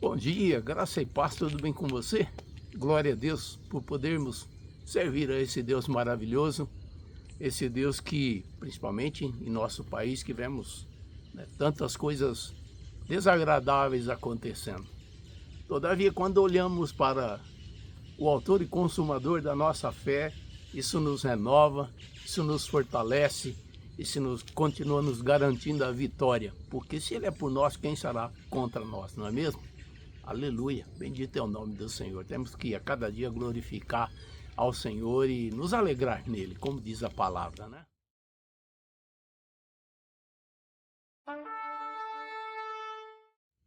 Bom dia, graça e paz, tudo bem com você? Glória a Deus por podermos servir a esse Deus maravilhoso, esse Deus que, principalmente em nosso país, que vemos tantas coisas desagradáveis acontecendo. Todavia, quando olhamos para o autor e consumador da nossa fé, isso nos renova, isso nos fortalece, isso continua nos garantindo a vitória, porque se Ele é por nós, quem será contra nós, não é mesmo? Aleluia, bendito é o nome do Senhor. Temos que a cada dia glorificar ao Senhor e nos alegrar nele, como diz a palavra, né?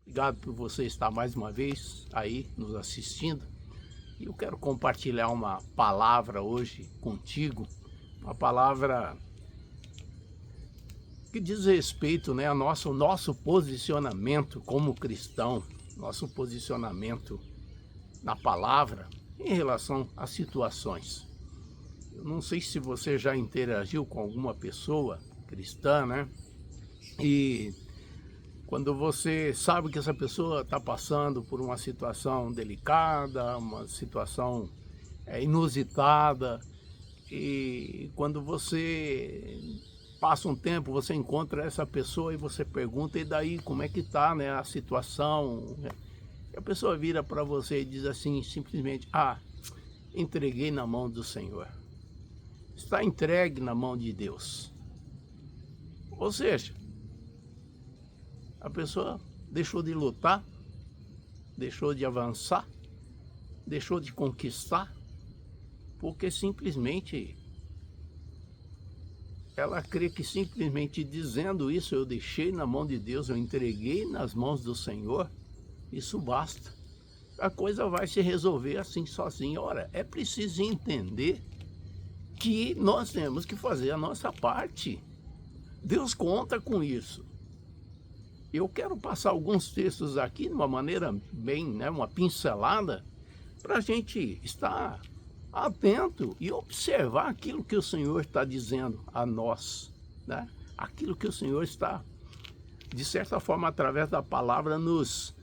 Obrigado por você estar mais uma vez aí nos assistindo. E eu quero compartilhar uma palavra hoje contigo, uma palavra que diz respeito, ao nosso posicionamento como cristão, nosso posicionamento na palavra em relação a situações. Eu não sei se você já interagiu com alguma pessoa cristã, né? E quando você sabe que essa pessoa está passando por uma situação delicada, uma situação inusitada, e quando você passa um tempo, você encontra essa pessoa e você pergunta, e daí, como é que está, a situação? E a pessoa vira para você e diz assim, simplesmente, entreguei na mão do Senhor. Está entregue na mão de Deus. Ou seja, a pessoa deixou de lutar, deixou de avançar, deixou de conquistar, porque simplesmente ela crê que simplesmente dizendo isso, eu deixei na mão de Deus, eu entreguei nas mãos do Senhor, isso basta. A coisa vai se resolver assim sozinha. Ora, é preciso entender que nós temos que fazer a nossa parte. Deus conta com isso. Eu quero passar alguns textos aqui de uma maneira bem, uma pincelada, para a gente estar atento e observar aquilo que o Senhor está dizendo a nós, aquilo que o Senhor está, de certa forma, através da palavra, nos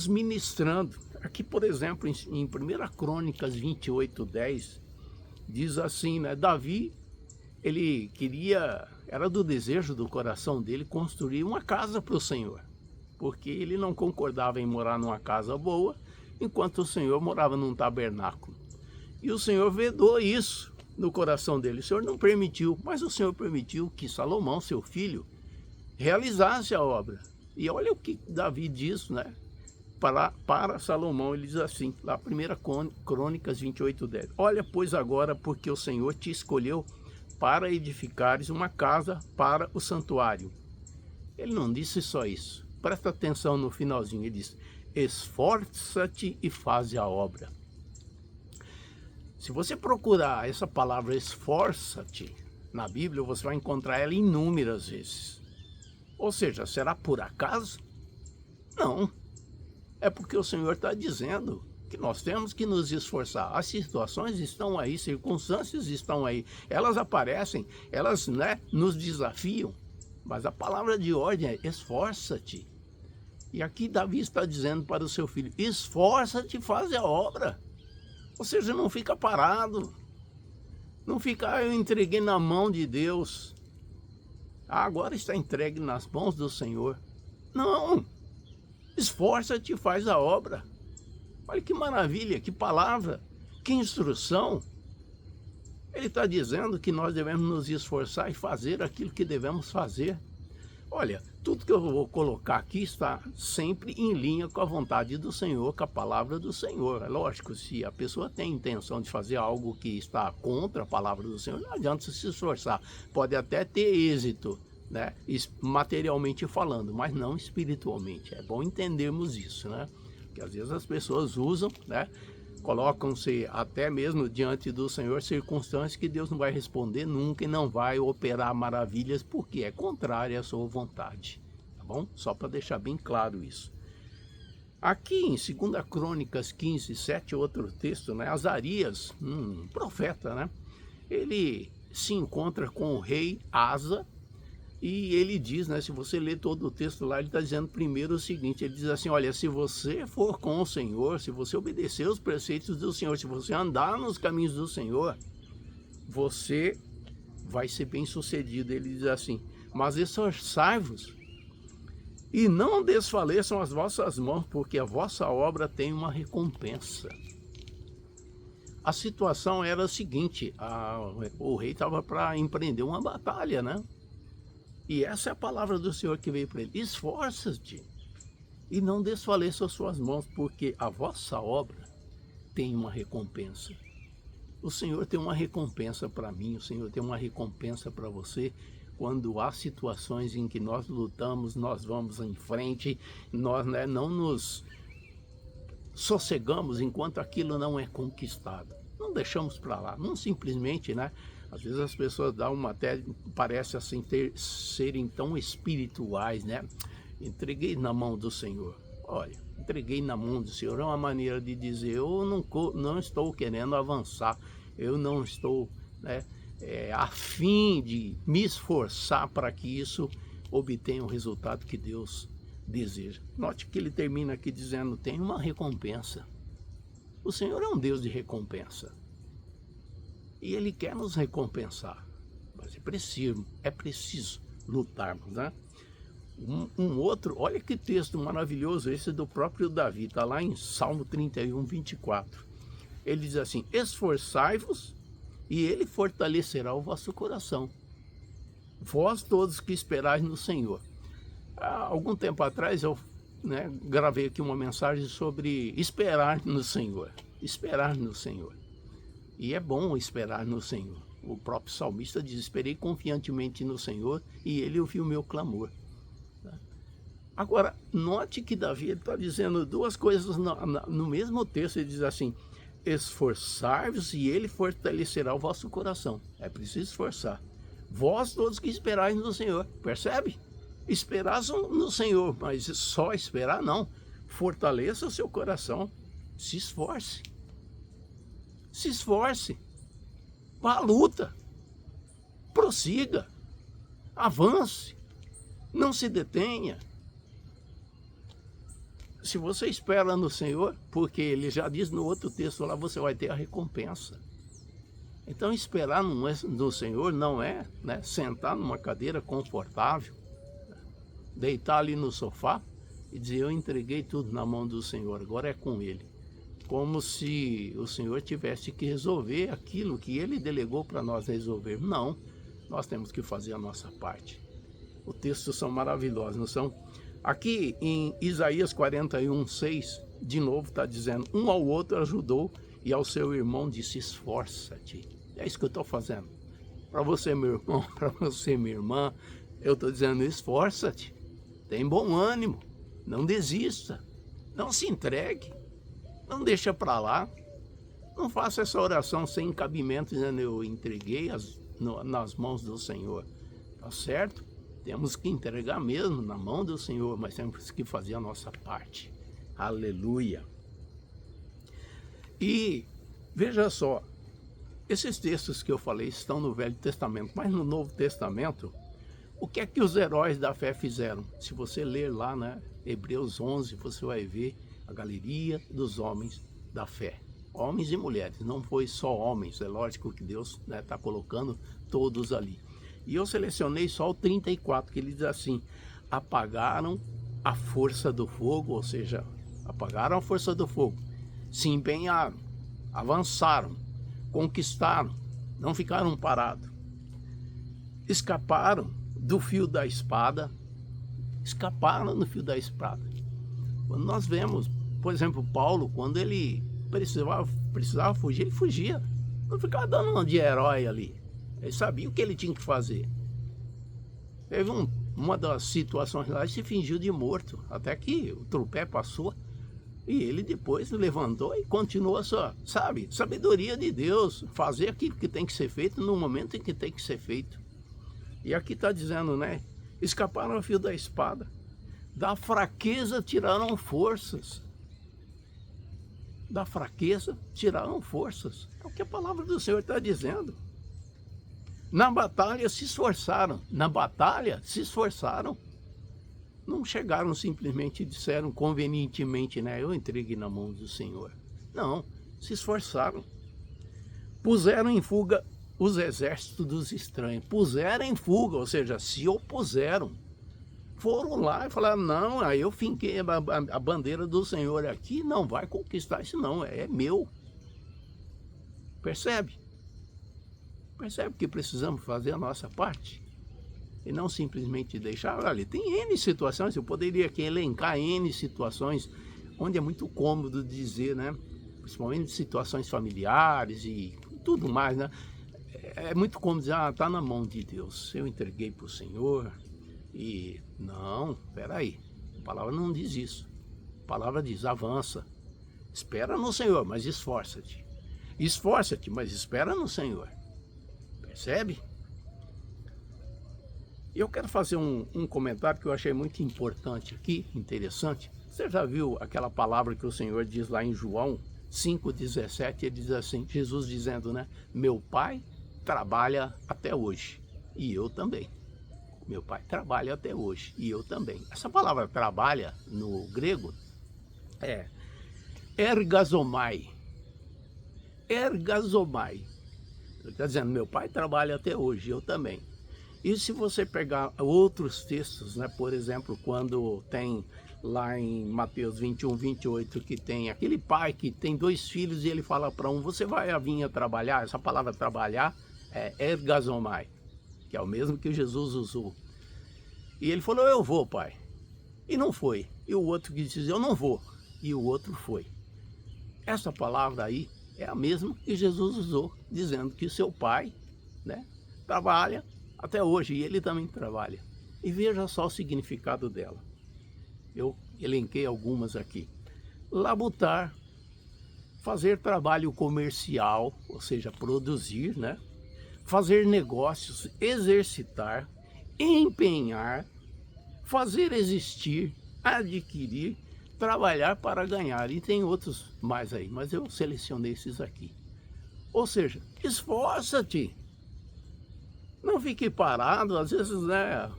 ministrando. Aqui, por exemplo, em 1 Crônicas 28:10, diz assim, Davi, ele era do desejo do coração dele construir uma casa para o Senhor, porque ele não concordava em morar numa casa boa, enquanto o Senhor morava num tabernáculo. E o Senhor vedou isso no coração dele. O Senhor não permitiu, mas o Senhor permitiu que Salomão, seu filho, realizasse a obra. E olha o que Davi diz, para Salomão, ele diz assim, lá 1 Crônicas 28:10. Olha, pois agora, porque o Senhor te escolheu para edificares uma casa para o santuário. Ele não disse só isso. Presta atenção no finalzinho, ele diz, esforça-te e faze a obra. Se você procurar essa palavra esforça-te na Bíblia, você vai encontrar ela inúmeras vezes. Ou seja, será por acaso? Não. É porque o Senhor está dizendo que nós temos que nos esforçar. As situações estão aí, circunstâncias estão aí. Elas aparecem, elas nos desafiam. Mas a palavra de ordem é esforça-te. E aqui Davi está dizendo para o seu filho, esforça-te e faz a obra. Ou seja, não fica parado. Não fica, eu entreguei na mão de Deus. Agora está entregue nas mãos do Senhor. Não. Esforça-te e faz a obra. Olha que maravilha, que palavra, que instrução. Ele está dizendo que nós devemos nos esforçar e fazer aquilo que devemos fazer. Olha, tudo que eu vou colocar aqui está sempre em linha com a vontade do Senhor, com a palavra do Senhor. É lógico, se a pessoa tem intenção de fazer algo que está contra a palavra do Senhor, não adianta se esforçar. Pode até ter êxito, materialmente falando, mas não espiritualmente. É bom entendermos isso, Porque às vezes as pessoas usam, colocam-se até mesmo diante do Senhor circunstâncias que Deus não vai responder nunca e não vai operar maravilhas porque é contrária à sua vontade, tá bom? Só para deixar bem claro isso. Aqui em 2 Crônicas 15:7, outro texto, Azarias, profeta, ele se encontra com o rei Asa E ele diz, né, se você ler todo o texto lá, ele está dizendo primeiro o seguinte, ele diz assim, olha, se você for com o Senhor, se você obedecer os preceitos do Senhor, se você andar nos caminhos do Senhor, você vai ser bem sucedido. Ele diz assim, mas esforçai-vos e não desfaleçam as vossas mãos, porque a vossa obra tem uma recompensa. A situação era a seguinte, o rei estava para empreender uma batalha, né? E essa é a palavra do Senhor que veio para ele. Esforça-te e não desfaleça as suas mãos, porque a vossa obra tem uma recompensa. O Senhor tem uma recompensa para mim, o Senhor tem uma recompensa para você. Quando há situações em que nós lutamos, nós vamos em frente, nós, né, não nos sossegamos enquanto aquilo não é conquistado. Não deixamos para lá, não simplesmente, né? Às vezes as pessoas dão uma até, parece assim, serem tão espirituais, né? Entreguei na mão do Senhor. Olha, entreguei na mão do Senhor é uma maneira de dizer, eu não estou querendo avançar, eu não estou, né, a fim de me esforçar para que isso obtenha o resultado que Deus deseja. Note que ele termina aqui dizendo, tem uma recompensa. O Senhor é um Deus de recompensa. E Ele quer nos recompensar. Mas é preciso lutarmos, né? Um outro, olha que texto maravilhoso, esse do próprio Davi, está lá em Salmo 31, 24. Ele diz assim, esforçai-vos e Ele fortalecerá o vosso coração. Vós todos que esperais no Senhor. Há algum tempo atrás eu, né, gravei aqui uma mensagem sobre esperar no Senhor. Esperar no Senhor. E é bom esperar no Senhor. O próprio salmista diz, esperei confiantemente no Senhor e Ele ouviu o meu clamor. Agora, note que Davi está dizendo duas coisas no mesmo texto. Ele diz assim, esforçai-vos e Ele fortalecerá o vosso coração. É preciso esforçar. Vós todos que esperais no Senhor. Percebe? Esperar no Senhor, mas só esperar não. Fortaleça o seu coração. Se esforce. Se esforce. Vá à luta. Prossiga. Avance. Não se detenha. Se você espera no Senhor, porque Ele já diz no outro texto lá, você vai ter a recompensa. Então esperar no Senhor não é, né, sentar numa cadeira confortável, deitar ali no sofá e dizer, eu entreguei tudo na mão do Senhor, agora é com Ele. Como se o Senhor tivesse que resolver aquilo que Ele delegou para nós resolver. Não, nós temos que fazer a nossa parte. Os textos são maravilhosos, não são? Aqui em Isaías 41, 6, de novo está dizendo, um ao outro ajudou e ao seu irmão disse, esforça-te. É isso que eu estou fazendo. Para você, meu irmão, para você, minha irmã, eu estou dizendo, esforça-te. Tem bom ânimo, não desista, não se entregue, não deixa para lá. Não faça essa oração sem cabimento, dizendo, eu entreguei nas mãos do Senhor. Tá certo? Temos que entregar mesmo na mão do Senhor, mas temos que fazer a nossa parte. Aleluia. E veja só, esses textos que eu falei estão no Velho Testamento, mas no Novo Testamento, o que é que os heróis da fé fizeram? Se você ler lá, né, Hebreus 11, você vai ver a galeria dos homens da fé. Homens e mulheres, não foi só homens, é lógico que Deus está colocando todos ali. E eu selecionei só o 34, que ele diz assim, apagaram a força do fogo, ou seja, apagaram a força do fogo, se empenharam, avançaram, conquistaram, não ficaram parados, escaparam do fio da espada, escaparam do fio da espada. Quando nós vemos, por exemplo, Paulo, quando ele precisava fugir, ele fugia, não ficava dando uma de herói ali. Ele sabia o que ele tinha que fazer. Teve uma das situações lá, ele se fingiu de morto, até que o tropé passou, e ele depois levantou e continuou a sua, sabe, sabedoria de Deus, fazer aquilo que tem que ser feito no momento em que tem que ser feito. E aqui está dizendo, né, escaparam ao fio da espada, da fraqueza tiraram forças. Da fraqueza tiraram forças. É o que a palavra do Senhor está dizendo. Na batalha se esforçaram, na batalha se esforçaram. Não chegaram simplesmente e disseram convenientemente, né, eu entreguei na mão do Senhor. Não, se esforçaram. Puseram em fuga os exércitos dos estranhos. Puseram em fuga, ou seja, se opuseram. Foram lá e falaram, não, aí eu finquei a bandeira do Senhor aqui, não vai conquistar isso não, é meu. Percebe? Percebe que precisamos fazer a nossa parte? E não simplesmente deixar, olha, tem N situações, eu poderia aqui elencar N situações onde é muito cômodo dizer, né? Principalmente situações familiares e tudo mais, né? É muito cômodo dizer, ah, tá na mão de Deus, eu entreguei para o Senhor e... Não, peraí, a palavra não diz isso. A palavra diz, avança, espera no Senhor, mas esforça-te. Esforça-te, mas espera no Senhor. Percebe? Eu quero fazer um comentário que eu achei muito importante aqui, interessante. Você já viu aquela palavra que o Senhor diz lá em João 5,17? Ele diz assim, Jesus dizendo, né? Meu Pai trabalha até hoje e eu também. Meu Pai trabalha até hoje e eu também. Essa palavra trabalha no grego é ergazomai. Ergazomai. Está dizendo, meu Pai trabalha até hoje, eu também. E se você pegar outros textos, né, por exemplo, quando tem lá em Mateus 21, 28, que tem aquele pai que tem 2 filhos e ele fala para um, você vai a vinha trabalhar? Essa palavra trabalhar é ergazomai, que é o mesmo que Jesus usou. E ele falou, eu vou, pai. E não foi. E o outro que disse, eu não vou. E o outro foi. Essa palavra aí é a mesma que Jesus usou, dizendo que seu pai, né, trabalha até hoje, e ele também trabalha. E veja só o significado dela. Eu elenquei algumas aqui. Labutar, fazer trabalho comercial, ou seja, produzir, né? Fazer negócios, exercitar, empenhar, fazer existir, adquirir, trabalhar para ganhar. E tem outros mais aí, mas eu selecionei esses aqui. Ou seja, esforça-te. Não fique parado. Às vezes, né,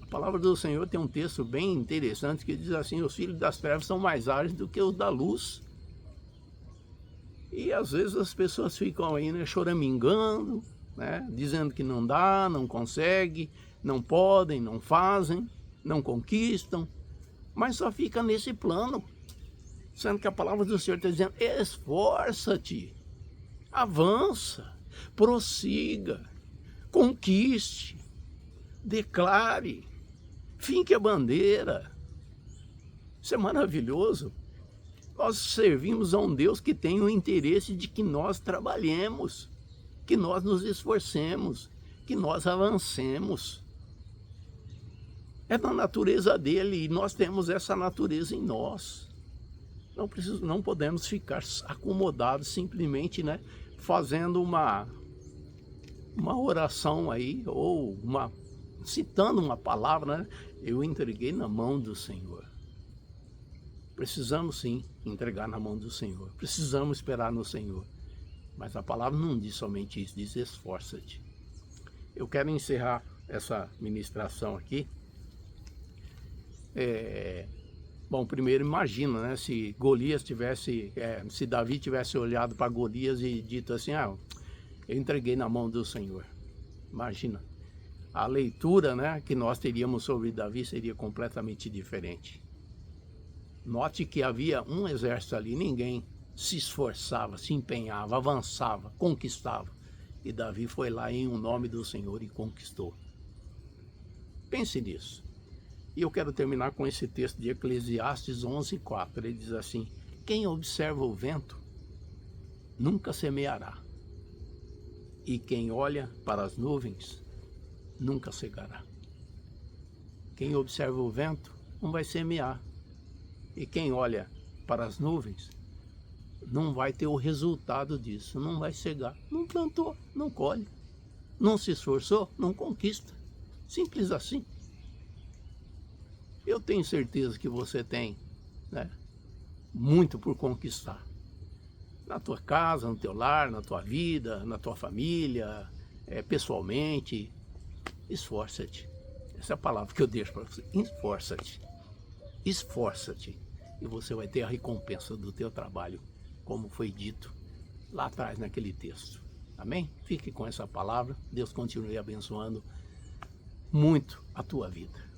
a palavra do Senhor tem um texto bem interessante que diz assim, os filhos das trevas são mais ágeis do que os da luz. E às vezes as pessoas ficam aí, né, choramingando, né, dizendo que não dá, não consegue, não podem, não fazem, não conquistam, mas só fica nesse plano, sendo que a palavra do Senhor está dizendo, esforça-te, avança, prossiga, conquiste, declare, finque a bandeira. Isso é maravilhoso. Nós servimos a um Deus que tem o interesse de que nós trabalhemos, que nós nos esforcemos, que nós avancemos. É da natureza dele e nós temos essa natureza em nós. Não podemos ficar acomodados simplesmente, né, fazendo uma oração aí, ou citando uma palavra, né? Eu entreguei na mão do Senhor. Precisamos sim entregar na mão do Senhor. Precisamos esperar no Senhor. Mas a palavra não diz somente isso, diz esforça-te. Eu quero encerrar essa ministração aqui. Bom, primeiro imagina, né? Se Golias tivesse, se Davi tivesse olhado para Golias e dito assim, eu entreguei na mão do Senhor. Imagina. A leitura, né, que nós teríamos sobre Davi seria completamente diferente. Note que havia um exército ali, ninguém se esforçava, se empenhava, avançava, conquistava. E Davi foi lá em nome do Senhor e conquistou. Pense nisso. E eu quero terminar com esse texto de Eclesiastes 11:4. Ele diz assim, quem observa o vento nunca semeará. E quem olha para as nuvens nunca cegará. Quem observa o vento não vai semear. E quem olha para as nuvens não vai ter o resultado disso, não vai cegar. Não plantou, não colhe. Não se esforçou, não conquista. Simples assim. Eu tenho certeza que você tem, né, muito por conquistar. Na tua casa, no teu lar, na tua vida, na tua família, pessoalmente. Esforça-te. Essa é a palavra que eu deixo para você. Esforça-te. Esforça-te. E você vai ter a recompensa do teu trabalho, como foi dito lá atrás naquele texto. Amém? Fique com essa palavra. Deus continue abençoando muito a tua vida.